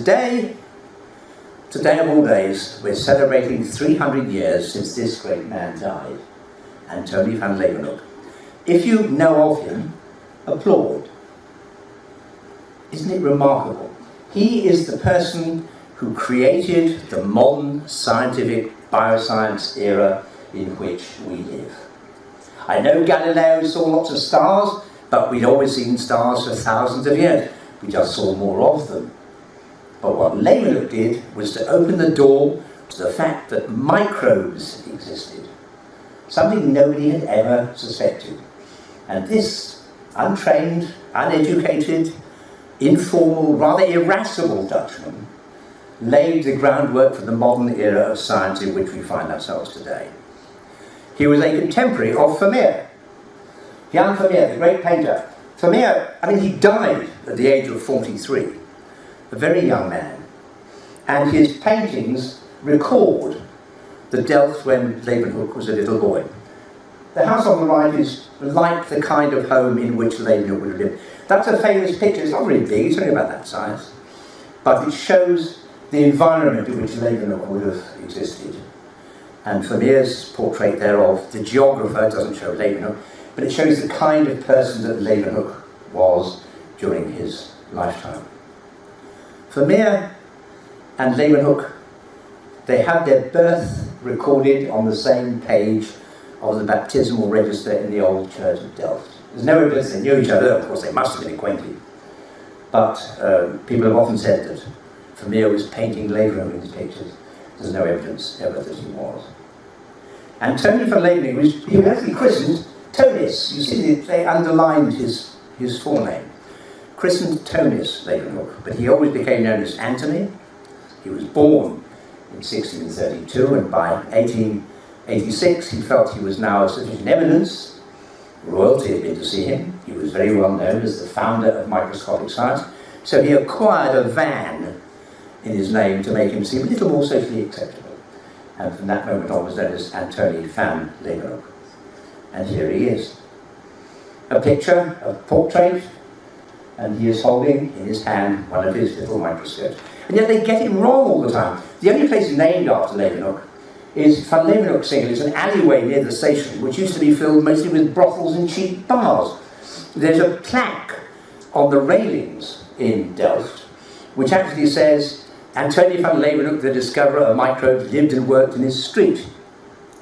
today of all days, we're celebrating 300 years since this great man died, Antony van Leeuwenhoek. If you know of him, applaud. Isn't it remarkable? He is the person who created the modern scientific bioscience era in which we live. I know Galileo saw lots of stars, but we'd always seen stars for thousands of years. We just saw more of them. But what Leeuwenhoek did was to open the door to the fact that microbes existed, something nobody had ever suspected. And this untrained, uneducated, informal, rather irascible Dutchman laid the groundwork for the modern era of science in which we find ourselves today. He was a contemporary of Vermeer. Jan Vermeer, the great painter. Vermeer, he died at the age of 43, a very young man. And his paintings record the Delft when Leeuwenhoek was a little boy. The house on the right is like the kind of home in which Leeuwenhoek would have lived. That's a famous picture. It's not really big, it's only about that size. But it shows the environment in which Leeuwenhoek would have existed. And Vermeer's portrait thereof, the geographer, doesn't show Leeuwenhoek, but it shows the kind of person that Leeuwenhoek was during his lifetime. Vermeer and Leeuwenhoek, they had their birth recorded on the same page of the baptismal register in the old church of Delft. There's no evidence they knew each other. Of course, they must have been acquainted. But people have often said that Vermeer was painting Leeuwenhoek in his pictures. There's no evidence ever that he was. Antony van Leeuwenhoek, he was actually christened Tonis. You see, they underlined his forename. Christened Tonis Leeuwenhoek, but he always became known as Antony. He was born in 1632, and by 1886 he felt he was now of sufficient eminence. Royalty had been to see him. He was very well known as the founder of microscopic science, so he acquired a van in his name to make him seem a little more socially acceptable. And from that moment on was known as Antony van Leeuwenhoek. And here he is. A picture, a portrait, and he is holding in his hand one of his little microscopes. And yet they get him wrong all the time. The only place named after Leeuwenhoek is Van Leeuwenhoek-Singel. It's an alleyway near the station, which used to be filled mostly with brothels and cheap bars. There's a plaque on the railings in Delft, which actually says, Antony van Leeuwenhoek, the discoverer of microbes, lived and worked in his street.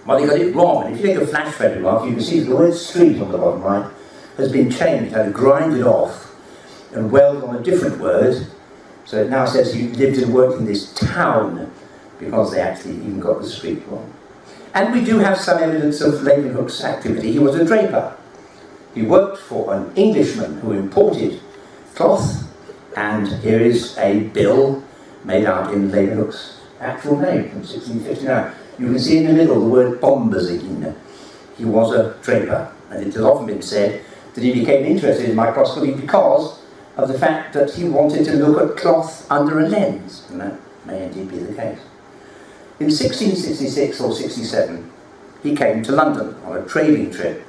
Well, they got it wrong. And if you take a flash photograph, you can see the word street on the bottom right has been changed and grinded off and welded on a different word. So it now says he lived and worked in this town, because they actually even got the street wrong. And we do have some evidence of Leeuwenhoek's activity. He was a draper. He worked for an Englishman who imported cloth, and here is a bill made out in Leeuwenhoek's actual name from 1659. You can see in the middle the word bombazine. He was a draper, and it has often been said that he became interested in microscopy because of the fact that he wanted to look at cloth under a lens, and that may indeed be the case. In 1666 or 67, he came to London on a trading trip,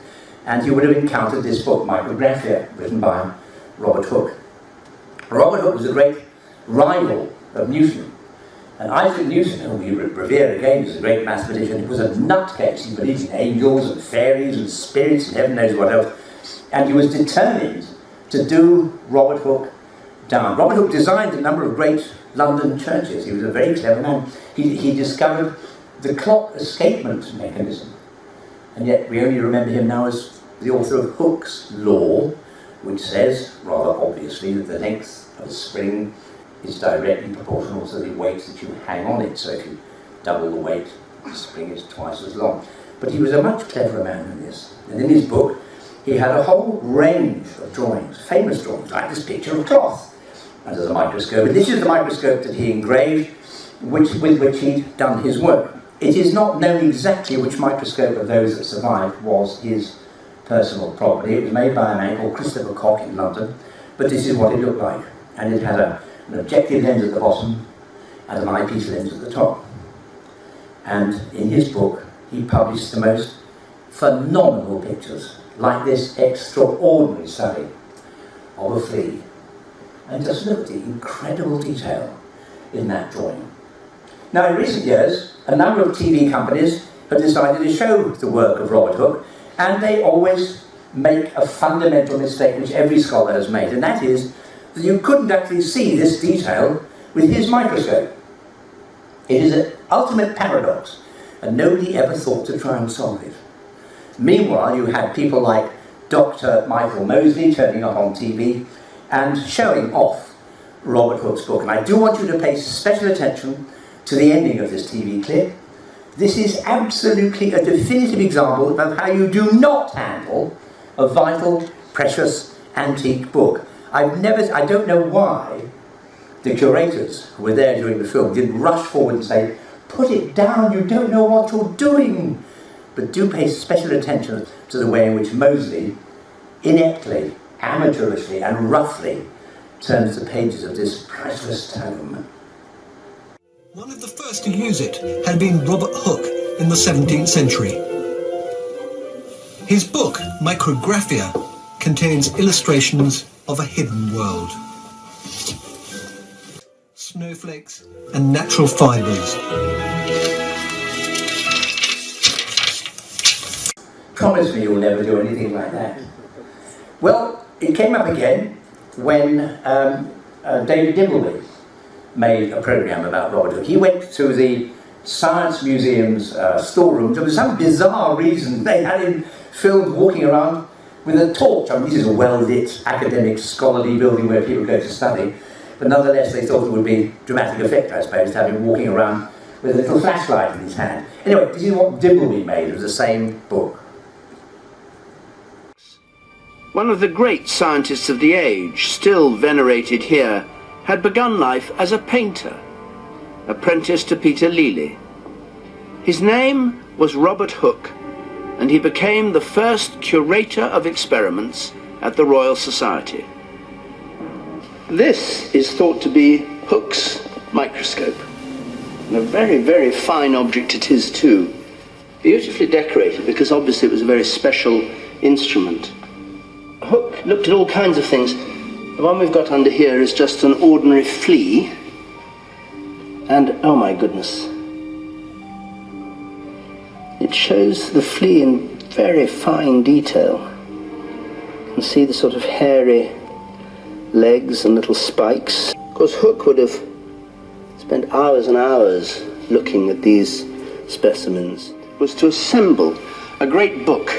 and he would have encountered this book, Micrographia, written by Robert Hooke. Robert Hooke was a great rival of Newton, and Isaac Newton, whom we revere again as a great mathematician, was a nutcase. He believed in angels and fairies and spirits and heaven knows what else, and he was determined to do Robert Hooke down. Robert Hooke designed a number of great London churches. He was a very clever man. He discovered the clock escapement mechanism, and yet we only remember him now as the author of Hooke's Law, which says, rather obviously, that the length of a spring is directly proportional to the weight that you hang on it. So if you double the weight, the spring is twice as long. But he was a much cleverer man than this. And in his book, he had a whole range of drawings, famous drawings, like this picture of cloth under the microscope. And this is the microscope that he engraved, with which he'd done his work. It is not known exactly which microscope of those that survived was his personal property. It was made by a man called Christopher Cock in London, but this is what it looked like. And it had an objective lens at the bottom and an eyepiece lens at the top. And in his book, he published the most phenomenal pictures, like this extraordinary study of a flea. And just look at the incredible detail. in that drawing. Now, in recent years, a number of TV companies have decided to show the work of Robert Hooke, and they always make a fundamental mistake which every scholar has made, and that is that you couldn't actually see this detail with his microscope. It is an ultimate paradox, and nobody ever thought to try and solve it. Meanwhile, you had people like Dr. Michael Mosley turning up on TV and showing off Robert Hooke's book. And I do want you to pay special attention to the ending of this TV clip. This is absolutely a definitive example of how you do not handle a vital, precious, antique book. I don't know why the curators who were there during the film didn't rush forward and say, "Put it down, you don't know what you're doing." But do pay special attention to the way in which Mosley ineptly, amateurishly and roughly turns the pages of this priceless tome. One of the first to use it had been Robert Hooke in the 17th century. His book, Micrographia, contains illustrations of a hidden world. Snowflakes and natural fibres. Promise me you'll never do anything like that. Well, it came up again when David Dimbleby made a programme about Robert Hooke. He went to the Science Museum's storeroom. There was some bizarre reason they had him filmed walking around with a torch. I mean, this is a well-lit, academic, scholarly building where people go to study, but nonetheless they thought it would be dramatic effect, I suppose, to have him walking around with a little flashlight in his hand. Anyway, this is what Dimbleby made of the same book. One of the great scientists of the age, still venerated here, had begun life as a painter, apprenticed to Peter Lely. His name was Robert Hooke, and he became the first curator of experiments at the Royal Society. This is thought to be Hooke's microscope, and a very, very fine object it is too. Beautifully decorated, because obviously it was a very special instrument. Hooke looked at all kinds of things. The one we've got under here is just an ordinary flea. And, oh my goodness, it shows the flea in very fine detail. You can see the sort of hairy legs and little spikes. Of course, Hooke would have spent hours and hours looking at these specimens. It was to assemble a great book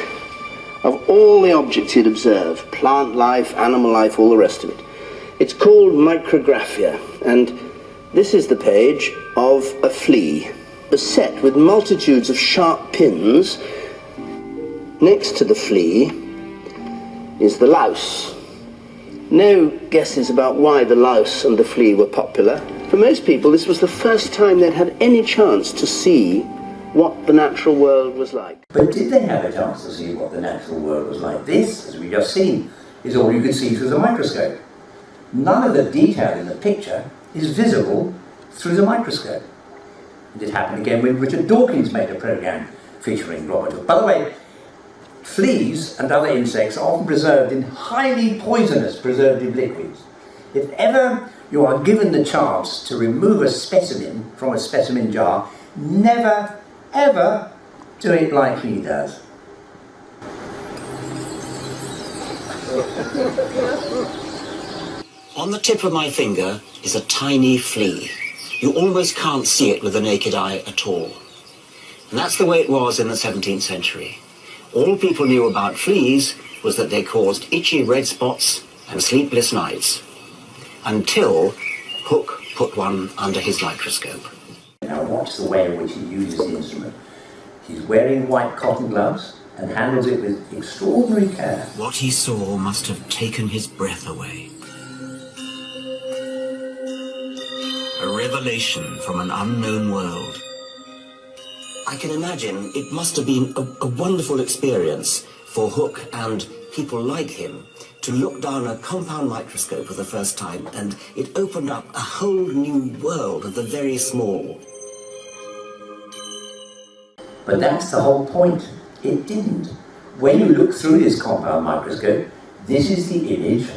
of all the objects he'd observed, plant life, animal life, all the rest of it. It's called Micrographia, and this is the page of a flea, beset with multitudes of sharp pins. Next to the flea is the louse. No guesses about why the louse and the flea were popular. For most people, this was the first time they'd had any chance to see what the natural world was like. But did they have a chance to see what the natural world was like? This, as we've just seen, is all you could see through the microscope. None of the detail in the picture is visible through the microscope. And it happened again when Richard Dawkins made a programme featuring Robert Hooke. By the way, fleas and other insects are often preserved in highly poisonous preservative liquids. If ever you are given the chance to remove a specimen from a specimen jar, never, ever do it like he does. On the tip of my finger is a tiny flea. You almost can't see it with the naked eye at all. And that's the way it was in the 17th century. All people knew about fleas was that they caused itchy red spots and sleepless nights, until Hooke put one under his microscope. Now watch the way in which he uses the instrument. He's wearing white cotton gloves and handles it with extraordinary care. What he saw must have taken his breath away. A revelation from an unknown world. I can imagine it must have been a wonderful experience for Hooke and people like him to look down a compound microscope for the first time, and it opened up a whole new world of the very small. But that's the whole point. It didn't. When you look through this compound microscope, this is the image,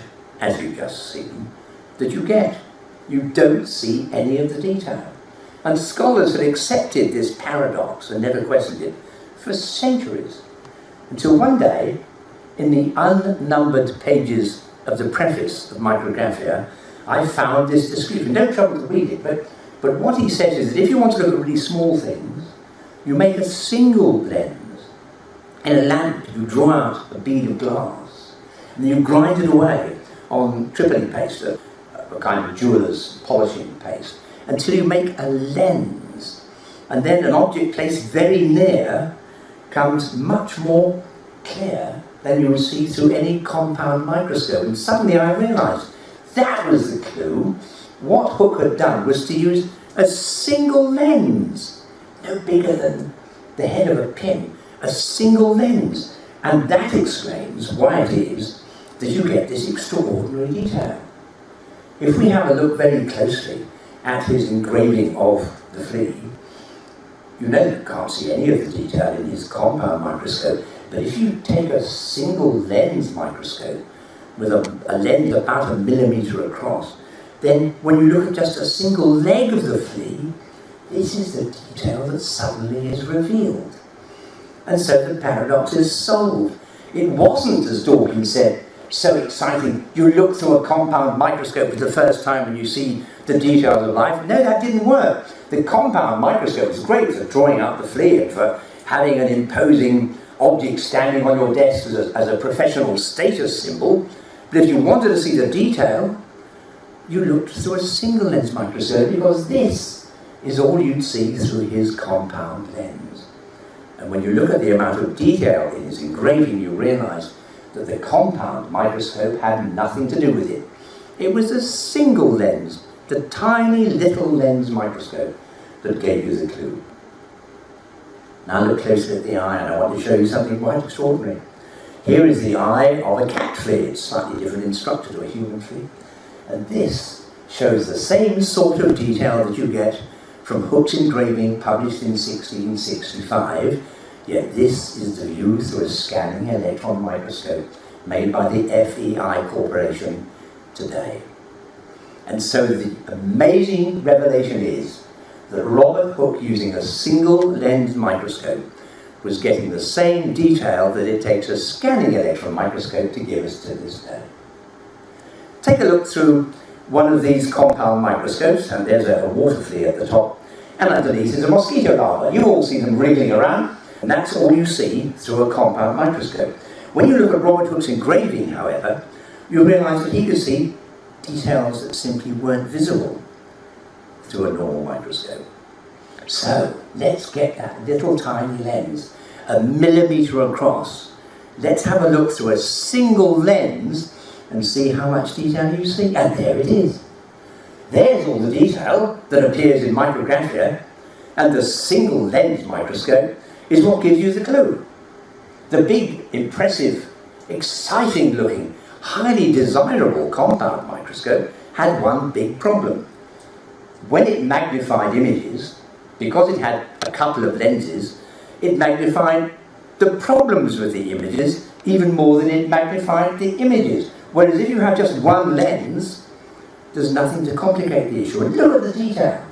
as you've just seen, that you get. you don't see any of the detail. And scholars had accepted this paradox and never questioned it for centuries, until one day, in the unnumbered pages of the preface of Micrographia, I found this description. No trouble to read it, but what he says is that if you want to look at really small things, you make a single lens. In a lamp, you draw out a bead of glass, and you grind it away on Tripoli paste, a kind of jeweller's polishing paste, until you make a lens. And then an object placed very near comes much more clear than you will see through any compound microscope. And suddenly I realised that was the clue. What Hooke had done was to use a single lens, no bigger than the head of a pin, a single lens. And that explains why it is that you get this extraordinary detail. If we have a look very closely at his engraving of the flea, you know you can't see any of the detail in his compound microscope, but if you take a single lens microscope with a lens about 1 millimetre across, then when you look at just a single leg of the flea, this is the detail that suddenly is revealed. And so the paradox is solved. It wasn't, as Dawkins said, so exciting, you look through a compound microscope for the first time and you see the details of life. No, that didn't work. The compound microscope is great for drawing out the flea and for having an imposing object standing on your desk as a professional status symbol. But if you wanted to see the detail, you looked through a single lens microscope, because this is all you'd see through his compound lens. And when you look at the amount of detail in his engraving, you realise that the compound microscope had nothing to do with it. It was a single lens, the tiny little lens microscope, that gave you the clue. Now look closely at the eye, and I want to show you something quite extraordinary. Here is the eye of a cat flea. It's slightly different in structure to a human flea. And this shows the same sort of detail that you get from Hooke's engraving published in 1665, yet this is the view through a scanning electron microscope made by the FEI Corporation today. And so the amazing revelation is that Robert Hooke, using a single lens microscope, was getting the same detail that it takes a scanning electron microscope to give us to this day. Take a look through one of these compound microscopes, and there's a water flea at the top, and underneath is a mosquito larva. You all see them wriggling around, and that's all you see through a compound microscope. When you look at Robert Hooke's engraving, however, you realise that he could see details that simply weren't visible through a normal microscope. So, let's get that little tiny lens, 1 millimetre across. Let's have a look through a single lens and see how much detail you see. And there it is. There's all the detail that appears in Micrographia, and the single lens microscope is what gives you the clue. The big, impressive, exciting looking, highly desirable compound microscope had one big problem. When it magnified images, because it had a couple of lenses, it magnified the problems with the images even more than it magnified the images. Whereas if you have just one lens, there's nothing to complicate the issue. And look at the detail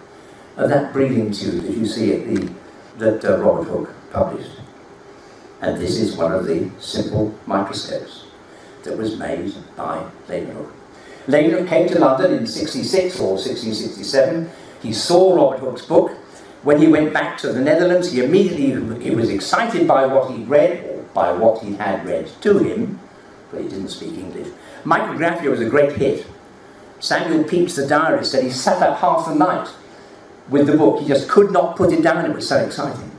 of that breathing tube that you see that Robert Hooke published. And this is one of the simple microscopes that was made by Leeuwenhoek. Leeuwenhoek came to London in 1666 or 1667. He saw Robert Hooke's book. When he went back to the Netherlands, he was excited by what he'd read, or by what he had read to him, but he didn't speak English. Micrographia was a great hit. Samuel Pepys, the diarist, said he sat up half the night with the book. He just could not put it down, it was so exciting.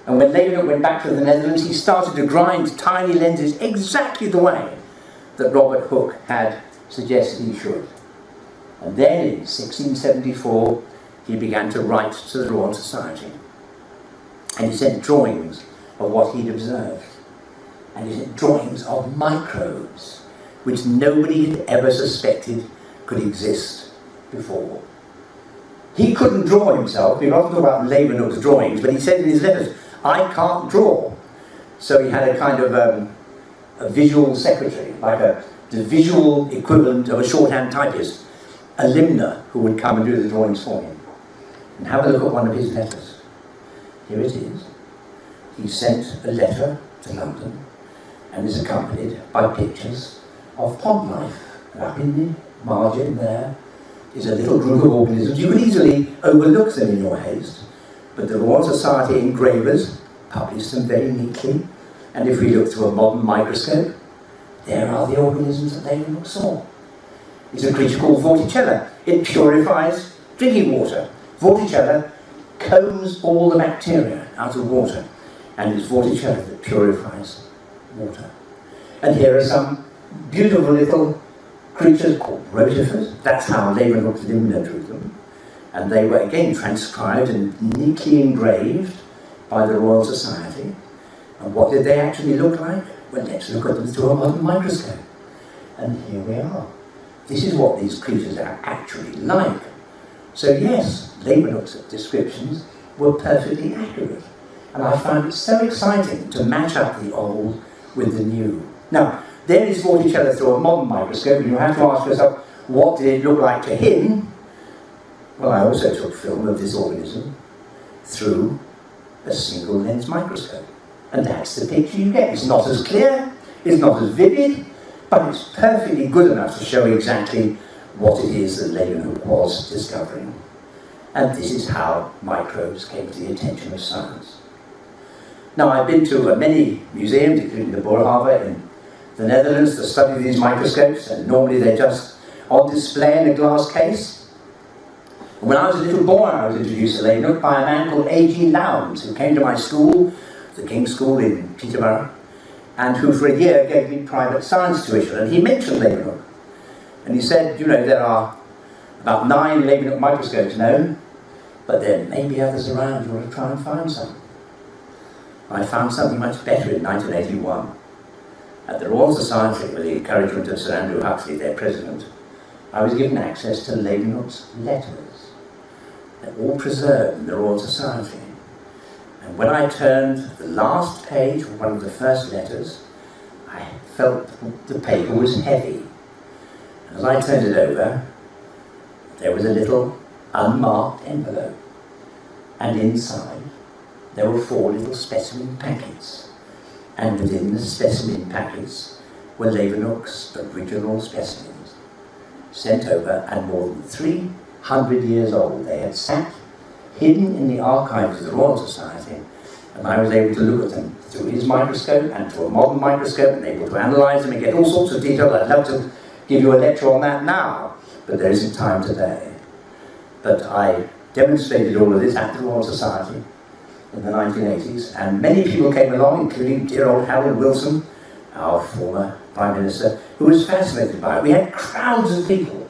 And when Leeuwenhoek went back to the Netherlands, he started to grind tiny lenses exactly the way that Robert Hooke had suggested he should. And then in 1674, he began to write to the Royal Society. And he sent drawings of what he'd observed. And he sent drawings of microbes, which nobody had ever suspected could exist before. He couldn't draw himself. We often talk about Leeuwenhoek's drawings, but he said in his letters, I can't draw. So he had a kind of a visual secretary, like the visual equivalent of a shorthand typist. a limner who would come and do the drawings for him. And have a look at one of his letters. Here it is. He sent a letter to London and is accompanied by pictures of pond life. And up in the margin there is a little group of organisms. You can easily overlook them in your haste, but the Royal Society engravers published them very neatly. And if we look through a modern microscope, there are the organisms that Leeuwenhoek saw. It's a creature called Vorticella. It purifies drinking water. Vorticella combs all the bacteria out of water, and it's Vorticella that purifies water. And here are some beautiful little creatures called rotifers. That's how Leeuwenhoek's limner drew them. And they were again transcribed and neatly engraved by the Royal Society. And what did they actually look like? Well, let's look at them through a modern microscope. And here we are. This is what these creatures are actually like. So yes, Leeuwenhoek's descriptions were perfectly accurate. And I found it so exciting to match up the old with the new. Now, there is Vorticella through a modern microscope, and you have to ask yourself, what did it look like to him? Well, I also took film of this organism through a single lens microscope. And that's the picture you get. It's not as clear, it's not as vivid, but it's perfectly good enough to show exactly what it is that Leeuwenhoek was discovering. And this is how microbes came to the attention of science. Now, I've been to many museums, including the Boerhaave in the Netherlands, to study these microscopes, and normally they're just on display in a glass case. And when I was a little boy, I was introduced to Leeuwenhoek by a man called A.G. Lowndes, who came to my school, the King's School in Peterborough, and who for a year gave me private science tuition. And he mentioned Leeuwenhoek. And he said, you know, there are about 9 Leeuwenhoek microscopes known, but there may be others around. You ought to try and find some. I found something much better in 1981. At the Royal Society, with the encouragement of Sir Andrew Huxley, their president, I was given access to Leeuwenhoek's letters. They're all preserved in the Royal Society. And when I turned the last page of one of the first letters, I felt the paper was heavy. As I turned it over, there was a little unmarked envelope. And inside, there were 4 little specimen packets. And within the specimen packets were Leeuwenhoek's original specimens, sent over and more than 300 years old. They had sat hidden in the archives of the Royal Society, and I was able to look at them through his microscope and through a modern microscope, and able to analyse them and get all sorts of detail. I'd love to give you a lecture on that now, but there isn't time today. But I demonstrated all of this at the Royal Society in the 1980s, and many people came along, including dear old Harold Wilson, our former Prime Minister, who was fascinated by it. We had crowds of people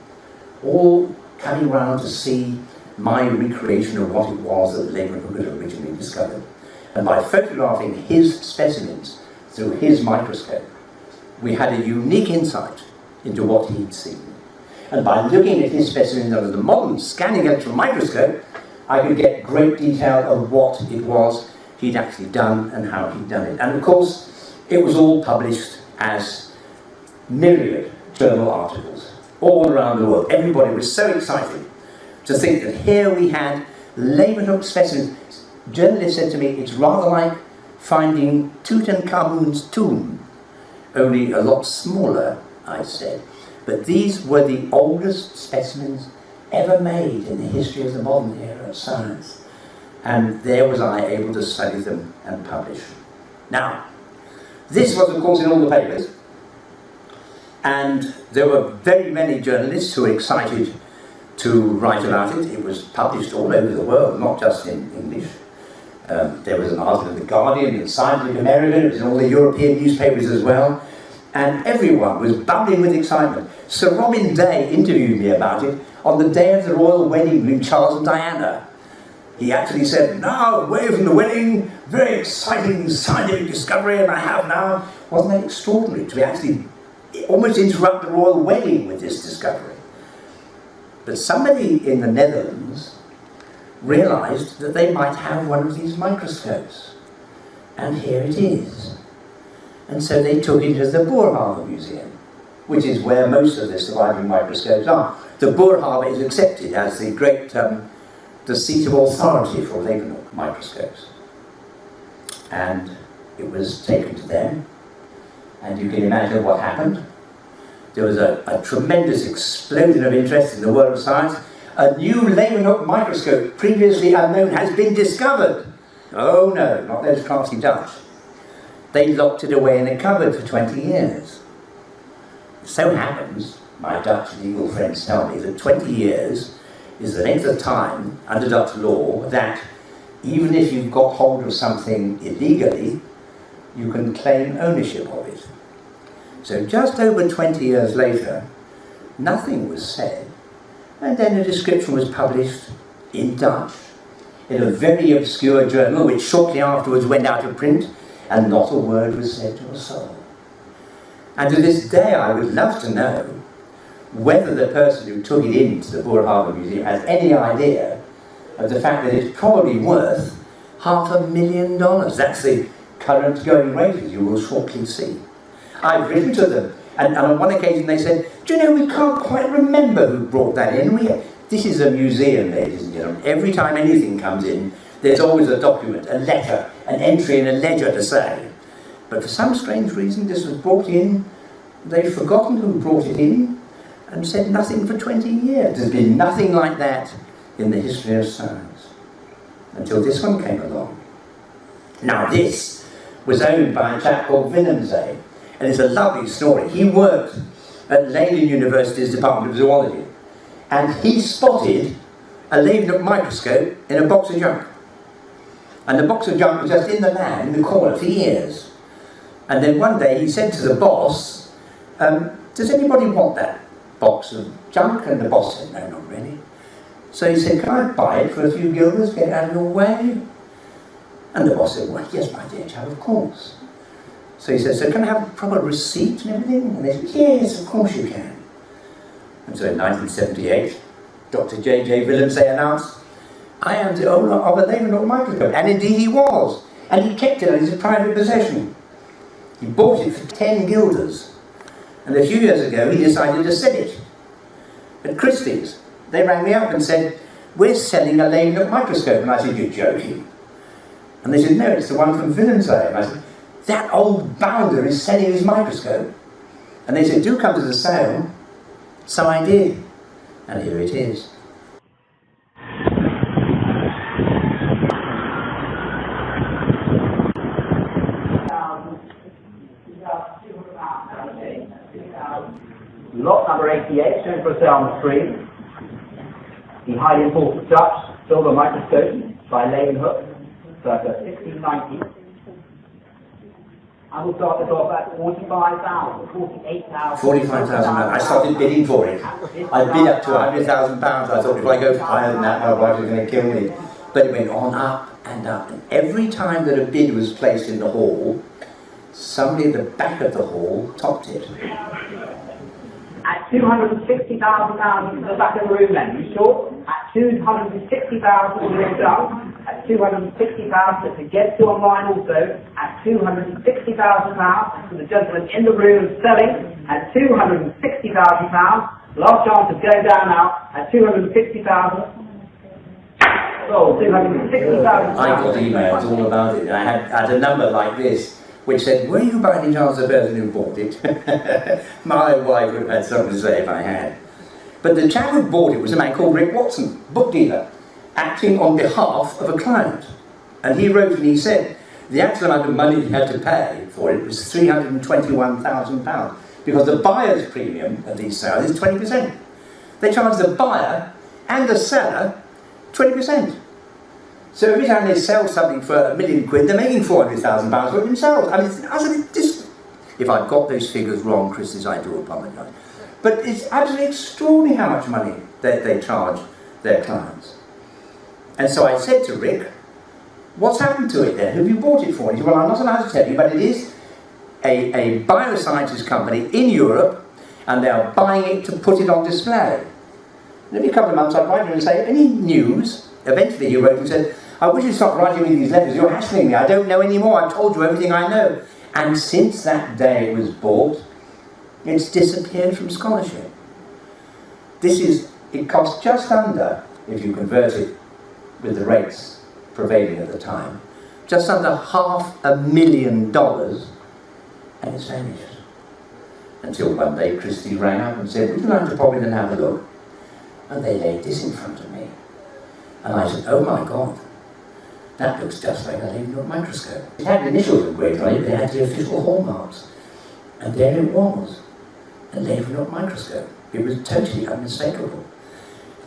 all coming round to see my recreation of what it was that Leeuwenhoek had originally discovered. And by photographing his specimens through his microscope, we had a unique insight into what he'd seen. And by looking at his specimens under the modern scanning electron microscope, I could get great detail of what it was he'd actually done and how he'd done it. And of course, it was all published as myriad journal articles all around the world. Everybody was so excited to think that here we had Leeuwenhoek specimens. Journalists said to me, it's rather like finding Tutankhamun's tomb, only a lot smaller, I said. But these were the oldest specimens ever made in the history of the modern era of science. And there was I able to study them and publish. Now, this was of course in all the papers, and there were very many journalists who were excited to write about it. It was published all over the world, not just in English. There was an article in The Guardian, in Scientific American, it was in all the European newspapers as well, and everyone was bubbling with excitement. Sir Robin Day interviewed me about it on the day of the royal wedding between Charles and Diana. He actually said, now, away from the wedding, very exciting scientific discovery, and I have now. Wasn't that extraordinary to actually almost interrupt the royal wedding with this discovery? But somebody in the Netherlands realised that they might have one of these microscopes. And here it is. And so they took it to the Boerhaave Museum, which is where most of the surviving microscopes are. the Boerhaave is accepted as the great, the seat of authority for Leeuwenhoek microscopes. And it was taken to them, and you can imagine what happened. There was a tremendous explosion of interest in the world of science. A new Leeuwenhoek microscope, previously unknown, has been discovered. Oh no, not those crafty Dutch. They locked it away in a cupboard for 20 years. It so happens, my Dutch legal friends tell me, that 20 years is the length of time under Dutch law that even if you've got hold of something illegally, you can claim ownership of it. So just over 20 years later, nothing was said, and then a description was published in Dutch in a very obscure journal which shortly afterwards went out of print, and not a word was said to a soul. And to this day I would love to know whether the person who took it into the Boerhaave Museum has any idea of the fact that it's probably worth $500,000. That's the current going rate, as you will shortly see. I've written to them, and on one occasion they said, do you know, we can't quite remember who brought that in. This is a museum, ladies and gentlemen. Every time anything comes in, there's always a document, a letter, an entry in a ledger to say. But for some strange reason, this was brought in, they've forgotten who brought it in, and said nothing for 20 years. There's been nothing like that in the history of science, until this one came along. Now this was owned by a chap called Willemse, and it's a lovely story. He worked at Leiden University's Department of Zoology, and he spotted a Leeuwenhoek microscope in a box of junk. And the box of junk was just in the lab, in the corner, for years. And then one day he said to the boss, does anybody want that box of junk? And the boss said, no, not really. So he said, can I buy it for a few guilders, get it out of your way? And the boss said, well, yes, my dear chap, of course. So he said, so can I have a proper receipt and everything? And they said, yes, of course you can. And so in 1978, Dr. J.J. Willemse announced, I am the owner of a Leeuwenhoek microscope. And indeed he was. And he kept it as his private possession. He bought it for 10 guilders. And a few years ago he decided to sell it. At Christie's, they rang me up and said, we're selling a Leeuwenhoek microscope. And I said, you're joking. And they said, no, it's the one from Willemse. And I said, that old bounder is selling his microscope. And they said, do come to the sale. So I did. And here it is. Lot number 88, shown for sale on the screen. The highly important Dutch silver microscope by Leeuwenhoek, circa 1690. I will start this off at 45,000, 48,000. 45,000. I started bidding for it. I bid up to £100,000. I thought if I go higher than that, my wife was going to kill me. But it went on up and up. And every time that a bid was placed in the hall, somebody at the back of the hall topped it. At £260,000 to the back of the room then, you sure? At £260,000 to lift up, at £260,000 to get to online also, at £260,000 to the gentleman in the room selling, at £260,000, last chance to go down now, at £260,000. Oh, £260,000. I got emails all about it. I had a number like this, which said, were you by any chance the person who bought it? My wife would have had something to say if I had. But the chap who bought it was a man called Rick Watson, book dealer, acting on behalf of a client. And he wrote and he said, the actual amount of money he had to pay for it was £321,000, because the buyer's premium of these sales is 20%. They charge the buyer and the seller 20%. So every time they sell something for £1 million, they're making £400,000 for it themselves. I mean, it's utterly if I've got those figures wrong, Christie's, I do apologise. But it's absolutely extraordinary how much money they charge their clients. And so I said to Rick, what's happened to it then? Who have you bought it for? And he said, well, I'm not allowed to tell you, but it is a biosciences company in Europe, and they are buying it to put it on display. And every couple of months I'd write to him and say, any news? Eventually he wrote and said, I wish you'd stop writing me these letters, you're hassling me, I don't know anymore, I've told you everything I know. And since that day it was bought, it's disappeared from scholarship. It cost just under, if you convert it with the rates prevailing at the time, just under $500,000, and it's vanished. Until one day Christie rang up and said, would you like to pop in and have a look? And they laid this in front of me. And I said, oh my God, that looks just like a Leeuwenhoek microscope. It had initials engraved on it, but it had the official hallmarks. And there it was, a Leeuwenhoek microscope. It was totally unmistakable.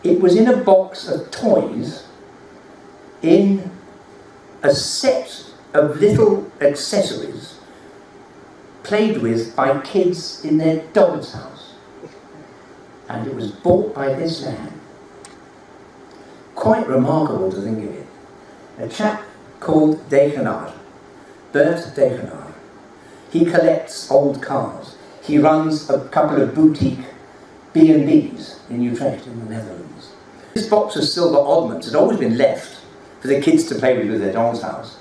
It was in a box of toys in a set of little accessories played with by kids in their doll's house. And it was bought by this man. Quite remarkable to think of it. A chap called Degenard, Bert Degenard. He collects old cars. He runs a couple of boutique B&Bs in Utrecht in the Netherlands. This box of silver oddments had always been left for the kids to play with their doll's house.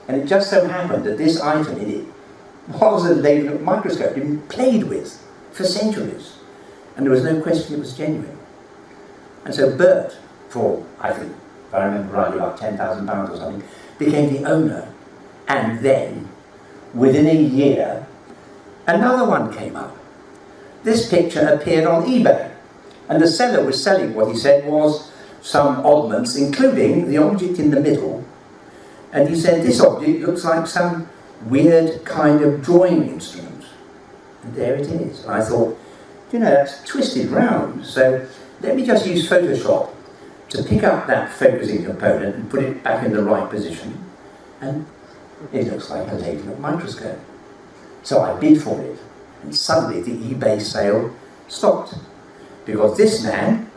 And it just so happened that this item in it was a Leeuwenhoek microscope, been played with for centuries. And there was no question it was genuine. And so Bert, for, I think, if I remember rightly, about £10,000 or something, became the owner. And then, within a year, another one came up. This picture appeared on eBay. And the seller was selling what he said was some oddments, including the object in the middle. And he said, this object looks like some weird kind of drawing instrument. And there it is. And I thought, you know, that's twisted round. So let me just use Photoshop to pick up that focusing component and put it back in the right position. And it looks like a Leeuwenhoek microscope. So I bid for it. And suddenly the eBay sale stopped. Because this man,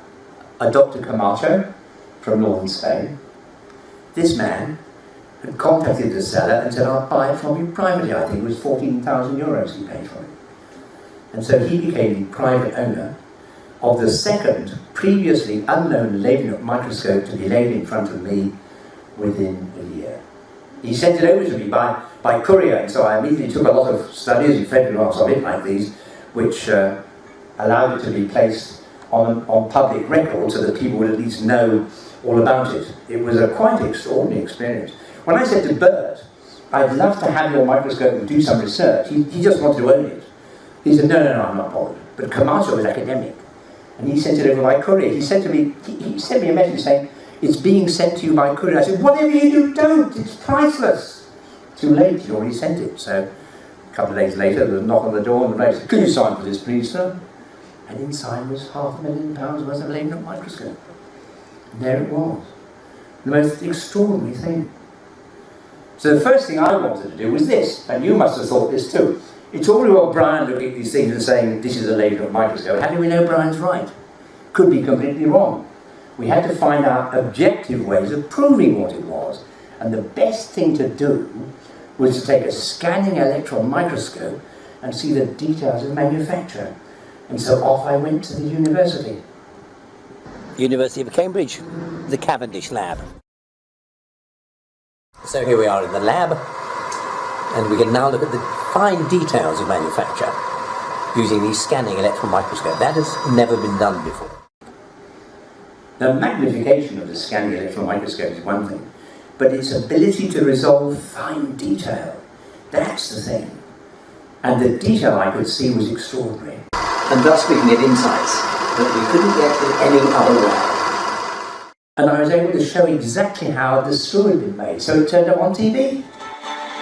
a Dr. Camacho from northern Spain, this man had contacted the seller and said, I'll buy it from you privately. I think it was 14,000 euros he paid for it. And so he became the private owner of the second previously unknown Leeuwenhoek microscope to be laid in front of me within a year. He sent it over to me by courier, and so I immediately took a lot of studies and photographs of it like these, which allowed it to be placed on public record so that people would at least know all about it. It was a quite extraordinary experience. When I said to Bert, I'd love to have your microscope and do some research, he just wanted to own it. He said, no, I'm not bothered. But Camacho was academic, and he sent it over by courier. He said to me, he sent me a message saying, it's being sent to you by courier. I said, whatever you do, don't. It's priceless. Too late, he'd already sent it. So a couple of days later, there was a knock on the door, and the lady said, could you sign for this, please, sir? And inside was £500,000 worth of Leeuwenhoek microscope. And there it was. The most extraordinary thing. So the first thing I wanted to do was this, and you must have thought this too. It's all very well Brian looking at these things and saying, this is a Leeuwenhoek microscope. How do we know Brian's right? Could be completely wrong. We had to find out objective ways of proving what it was. And the best thing to do was to take a scanning electron microscope and see the details of manufacture. And so off I went to the university. University of Cambridge, the Cavendish lab. So here we are in the lab, and we can now look at the fine details of manufacture using the scanning electron microscope. That has never been done before. The magnification of the scanning electron microscope is one thing, but its ability to resolve fine detail, that's the thing. And the detail I could see was extraordinary. And thus we can get insights that we couldn't get in any other way. And I was able to show exactly how the screw had been made, so it turned up on TV.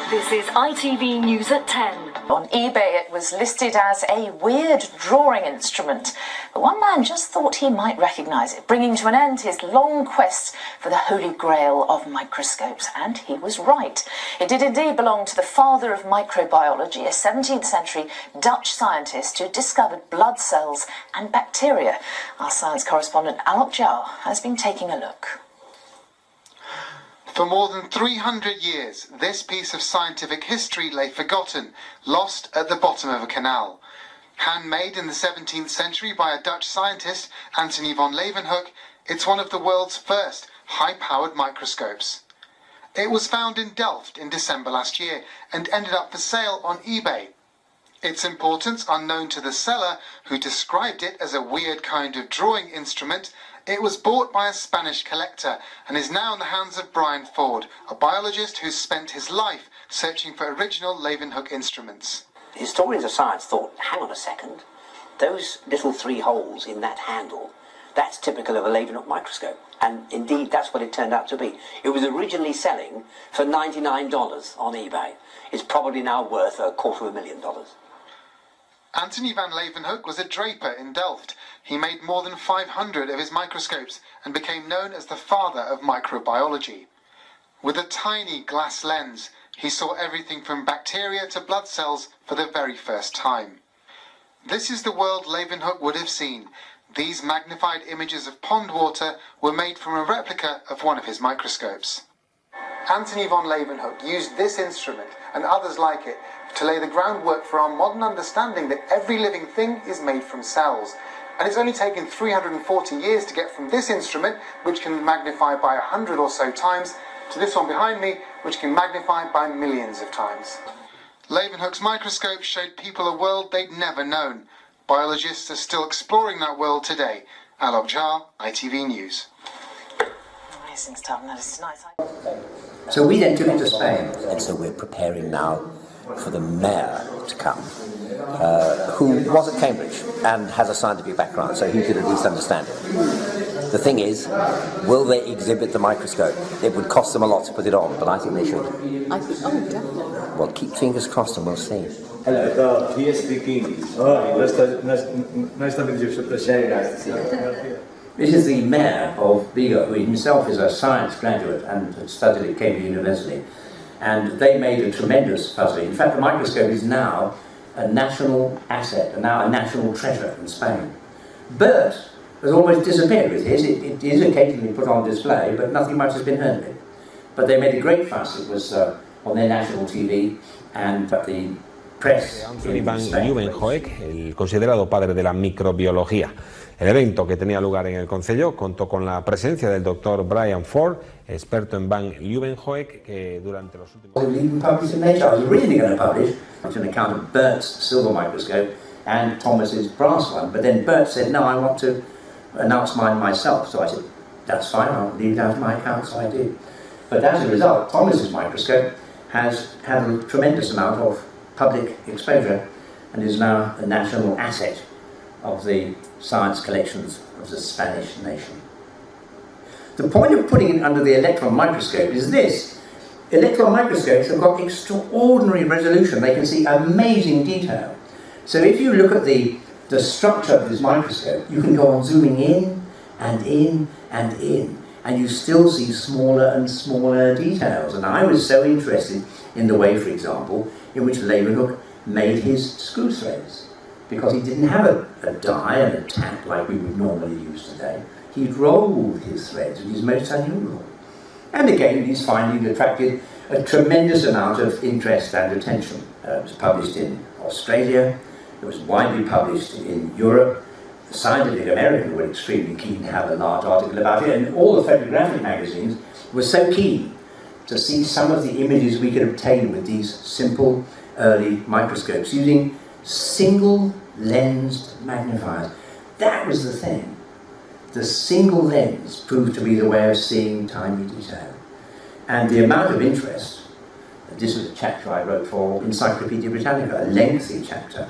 This is ITV News at 10. On eBay it was listed as a weird drawing instrument, but one man just thought he might recognise it, bringing to an end his long quest for the holy grail of microscopes, and he was right. It did indeed belong to the father of microbiology, a 17th century Dutch scientist who discovered blood cells and bacteria. Our science correspondent Alok Jha has been taking a look. For more than 300 years, this piece of scientific history lay forgotten, lost at the bottom of a canal. Handmade in the 17th century by a Dutch scientist, Antony van Leeuwenhoek, it's one of the world's first high-powered microscopes. It was found in Delft in December last year and ended up for sale on eBay. Its importance unknown to the seller, who described it as a weird kind of drawing instrument. It was bought by a Spanish collector and is now in the hands of Brian Ford, a biologist who's spent his life searching for original Leeuwenhoek instruments. Historians of science thought, hang on a second, those little 3 holes in that handle, that's typical of a Leeuwenhoek microscope. And indeed, that's what it turned out to be. It was originally selling for $99 on eBay. It's probably now worth $250,000. Antony van Leeuwenhoek was a draper in Delft. He made more than 500 of his microscopes and became known as the father of microbiology. With a tiny glass lens, he saw everything from bacteria to blood cells for the very first time. This is the world Leeuwenhoek would have seen. These magnified images of pond water were made from a replica of one of his microscopes. Antony van Leeuwenhoek used this instrument and others like it to lay the groundwork for our modern understanding that every living thing is made from cells. And it's only taken 340 years to get from this instrument, which can magnify by 100 or so times, to this one behind me, which can magnify by millions of times. Leeuwenhoek's microscope showed people a world they'd never known. Biologists are still exploring that world today. Alok Jha, ITV News. Amazing stuff, and that is nice. So we then took it to Spain. And so we're preparing now for the mayor to come, who was at Cambridge and has a scientific background, so he could at least understand it. The thing is, will they exhibit the microscope? It would cost them a lot to put it on, but I think they should. I think, oh, definitely. Well, keep fingers crossed and we'll see. Hello, do you speak English? Nice to meet you. This is the mayor of Vigo, who himself is a science graduate and had studied at Cambridge University. And they made a tremendous fuss of it. In fact, the microscope is now a national asset, and now a national treasure in Spain. Bert has almost disappeared with his. It is occasionally put on display, but nothing much has been heard of it. But they made a great fuss. It was on their national TV, and the press. Antony van Leeuwenhoek, el considerado padre de la microbiología. El evento que tenía lugar en el Concello contó con la presencia del doctor Brian Ford, experto en Van Leeuwenhoek, que durante los últimos I was originally going to publish an account of Bert's silver microscope and Thomas's brass one, but then Bert said, no, I want to announce mine myself. So I said, that's fine, I'll leave it out of my account, so I did. But as a result, Thomas's microscope has had a tremendous amount of public exposure and is now a national asset of the science collections of the Spanish nation. The point of putting it under the electron microscope is this. Electron microscopes have got extraordinary resolution. They can see amazing detail. So if you look at the structure of this microscope, you can go on zooming in and in and in, and you still see smaller and smaller details. And I was so interested in the way, for example, in which Leeuwenhoek made his screw threads, because he didn't have a die and a tap like we would normally use today. He'd rolled his threads, which is most unusual. And again, his finding attracted a tremendous amount of interest and attention. It was published in Australia, it was widely published in Europe. The Scientific American were extremely keen to have a large article about it, and all the photographic magazines were so keen to see some of the images we could obtain with these simple early microscopes using single lensed magnifiers. That was the thing. The single lens proved to be the way of seeing tiny detail. And the amount of interest, this was a chapter I wrote for Encyclopedia Britannica, a lengthy chapter.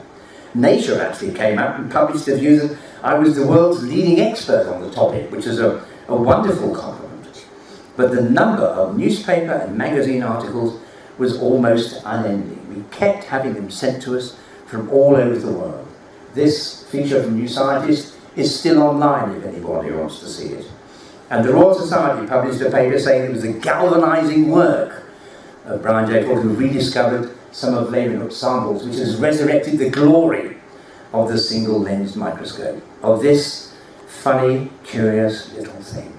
Nature actually came out and published the view that I was the world's leading expert on the topic, which is a wonderful compliment. But the number of newspaper and magazine articles was almost unending. We kept having them sent to us from all over the world. This feature from New Scientist is still online if anybody wants to see it. And the Royal Society published a paper saying it was the galvanizing work of Brian J. Ford, who rediscovered some of Leeuwenhoek's samples, which has resurrected the glory of the single-lensed microscope, of this funny, curious little thing.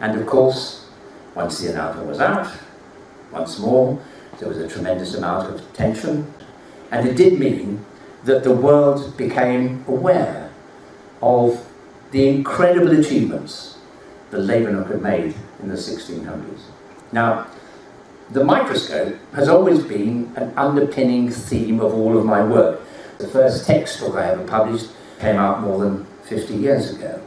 And of course, once the announcement was out, once more, there was a tremendous amount of tension, and it did mean that the world became aware of the incredible achievements that Leeuwenhoek had made in the 1600s. Now, The microscope has always been an underpinning theme of all of my work. The first textbook I ever published came out more than 50 years ago.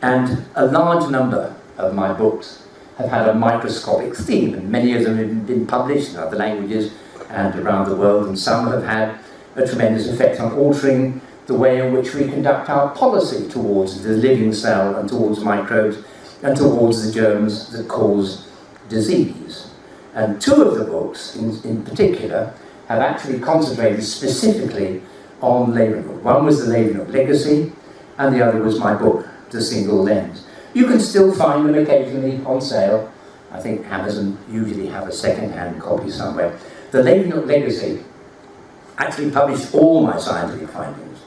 And a large number of my books have had a microscopic theme, and many of them have been published in other languages and around the world, and some have had a tremendous effect on altering the way in which we conduct our policy towards the living cell and towards microbes and towards the germs that cause disease. And two of the books in particular have actually concentrated specifically on Leeuwenhoek. One was the Leeuwenhoek Legacy, and the other was my book, The Single Lens. You can still find them occasionally on sale. I think Amazon usually have a second-hand copy somewhere. The Leeuwenhoek Legacy actually published all my scientific findings.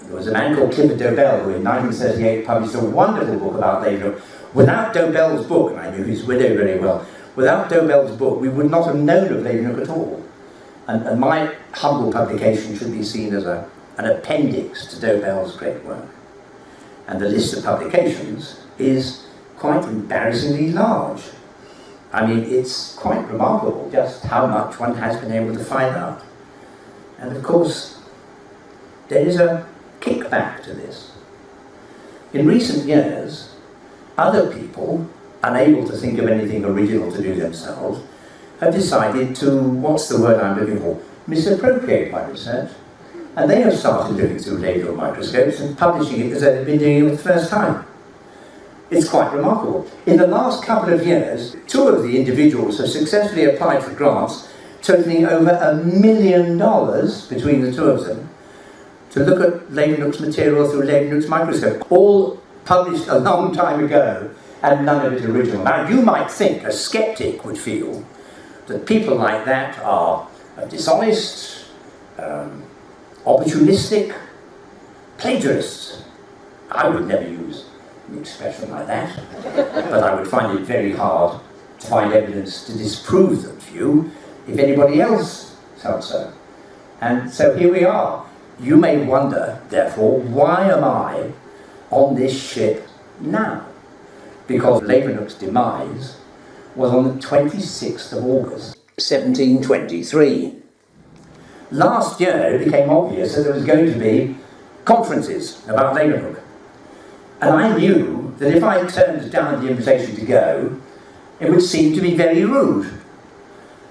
There was a man called Clifford Dobell who in 1938 published a wonderful book about Leeuwenhoek. Without Dobell's book, and I knew his widow very well, without Dobell's book we would not have known of Leeuwenhoek at all. And my humble publication should be seen as an appendix to Dobell's great work. And the list of publications is quite embarrassingly large. I mean, it's quite remarkable just how much one has been able to find out. And of course, there is a kickback to this. In recent years, other people, unable to think of anything original to do themselves, have decided to, what's the word I'm looking for, misappropriate my research. And they have started looking through laser microscopes and publishing it as they've been doing it for the first time. It's quite remarkable. In the last couple of years, two of the individuals have successfully applied for grants totaling over $1 million between the two of them to look at Leeuwenhoek's material through Leeuwenhoek's microscope, all published a long time ago and none of it original. Now you might think, a skeptic would feel, that people like that are dishonest, opportunistic, plagiarists. I would never use an expression like that, but I would find it very hard to find evidence to disprove that view if anybody else felt so. And so here we are. You may wonder, therefore, why am I on this ship now? Because Leeuwenhoek's demise was on the 26th of August, 1723. Last year it became obvious that there was going to be conferences about Leeuwenhoek. And I knew that if I turned down the invitation to go, it would seem to be very rude.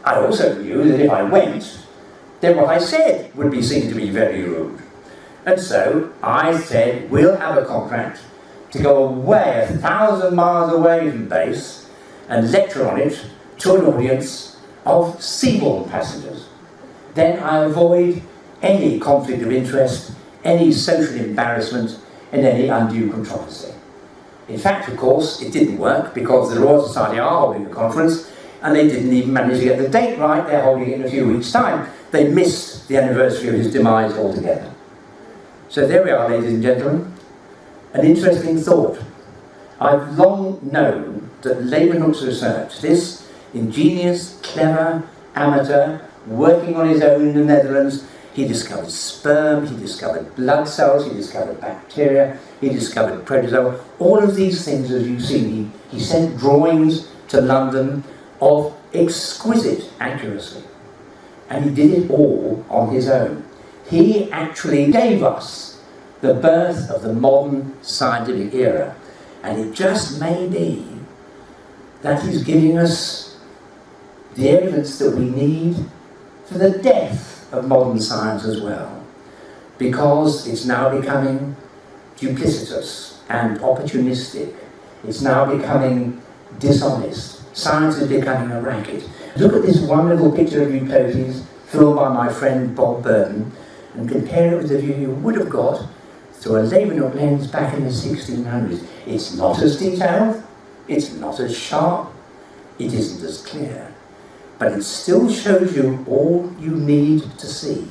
I also knew that if I went, then what I said would be seen to be very rude. And so I said, we'll have a contract to go away 1,000 miles away from base and lecture on it to an audience of seaborne passengers. Then I avoid any conflict of interest, any social embarrassment, and any undue controversy. In fact, of course, it didn't work because the Royal Society are holding a conference and they didn't even manage to get the date right. They're holding it in a few weeks' time. They missed the anniversary of his demise altogether. So there we are, ladies and gentlemen. An interesting thought. I've long known that Leeuwenhoek's research, this ingenious, clever amateur, working on his own in the Netherlands, he discovered sperm, he discovered blood cells, he discovered bacteria, he discovered protozoa. All of these things, as you've seen, he sent drawings to London of exquisite accuracy. And he did it all on his own. He actually gave us the birth of the modern scientific era. And it just may be that he's giving us the evidence that we need for the death of modern science as well. Because it's now becoming duplicitous and opportunistic. It's now becoming dishonest. Science is becoming a racket. Look at this wonderful picture of Euclides, filmed by my friend Bob Burton, and compare it with the view you would have got through a Leeuwenhoek lens back in the 1600s. It's not as detailed, it's not as sharp, it isn't as clear, but it still shows you all you need to see.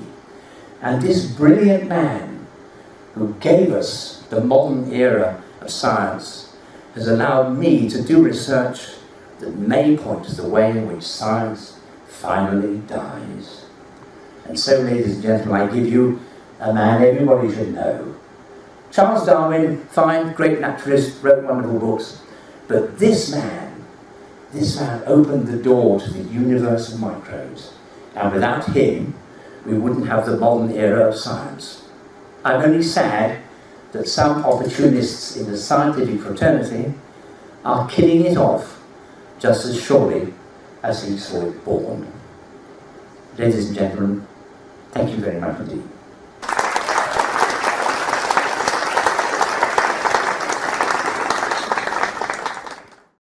And this brilliant man who gave us the modern era of science has allowed me to do research that may point to the way in which science finally dies. And so, ladies and gentlemen, I give you a man everybody should know. Charles Darwin, fine, great naturalist, wrote wonderful books, but this man This man opened the door to the universe of microbes, and without him, we wouldn't have the modern era of science. I'm only sad that some opportunists in the scientific fraternity are killing it off just as surely as he saw it born. Ladies and gentlemen, thank you very much indeed.